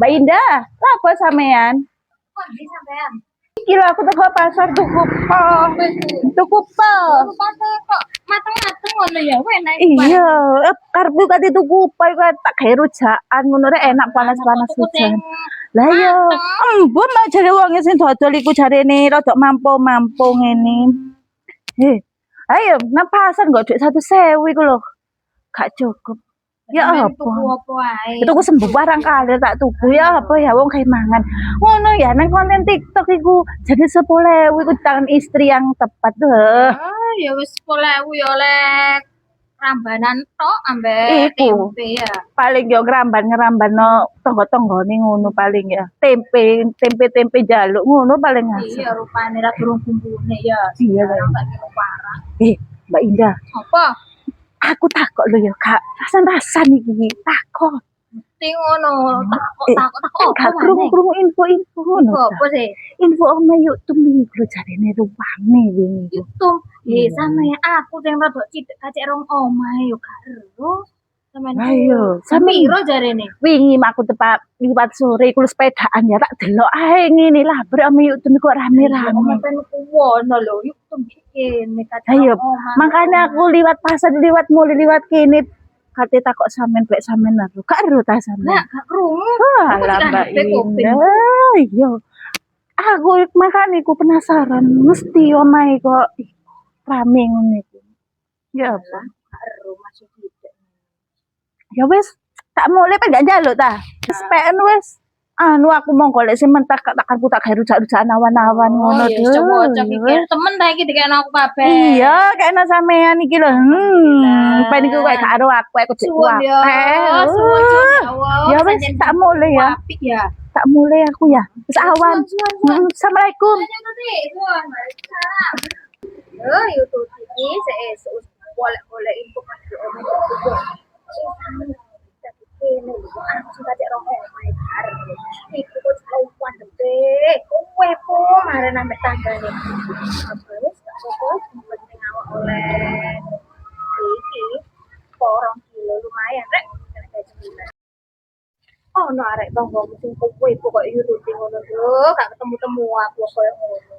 Mbak Indah, apa sampean? Kok di sampean? Iki lho aku teko pasar tuku po. Tuku po. Rupane kok mateng-mateng ngono ya, enak. Iya, karepku kate tuku po iku tak gawe rujaan ngono rek enak panas-panas hujan. Lah iya, embun mau jare wong sing dodol iku jarene rada mampu-mampu ngene. Ayo nang pasar nggo dhuwit 100.000 iku lho. Gak cukup. Ya apa? Tuku ae. Itu ku sembuh barang kali tak tuku ya apa ya wong gawe mangan. Ngono ya nang konten TikTok iku jadi 10.000 iku tangan istri yang tepat tuh. Oh, ya wis 10.000 ya oleh rambanan tok ambek tempe ya. Paling yo ngeramban-ngerambano tangga-tanggane ngono paling ya. Tempe jaluk ngono paling asik. Iya rupane ra durung bumbune ya. Iya parah. Mbak Indah. Apa? Aku takok lho ya, Kak. Rasan-rasan iki takok. Mesti ngono, takok. Gak krungu-krungu info-info ngono. Apa sih? Info oma YouTube iki jarene rupane wingi. YouTube. Sampe aku sing rada cilik kacek rong omahe yo gak ero. Ayo, samiro jarene. Wingi aku tepat liwat sore iku sepedaan ya tak delok ae ngene lah berame YouTube kok rame-rame. Ometen kuwono lho, YouTube kene kacek. Ayo, makanya aku liwat pasar, liwat mall, liwat kene kate takok sampean pek sampean lho. Gak ero ta sampean? Lah, gak krungu. Lah Mbak Indah. Iya. Aku makane ku penasaran, mesti omahe kok rame ngono iku. Ya apa? Gak ero masuk tidak. Ya wis, tak mulai pe gak njaluk ta. Wis peken wis. Anu aku mau golek sing mentak tak karepku tak gawe rujak-rujakan awan-awan ngono ya coba iki temen ta iki dikene aku kabeh. Iya, kena sampean iki lho. Ben iku kowe gak karo aku cek wae. Ya wis tak mulai ya. Apik ya. Tak mulai aku ya. Wis awan. Assalamualaikum. Oh, YouTube iki sesuk golek-golek info kanggo omong. Ini aku tak rong omahe arep. Iku kok jauhan deh. Kowe po mare nang tanggane. Apa wis gak apa-apa penting awak oleh iki 2 kilo lumayan rek. Oh, no arek tanggomu sing kowe kok YouTube ngono lho, gak ketemu-temu aku koyo ngono.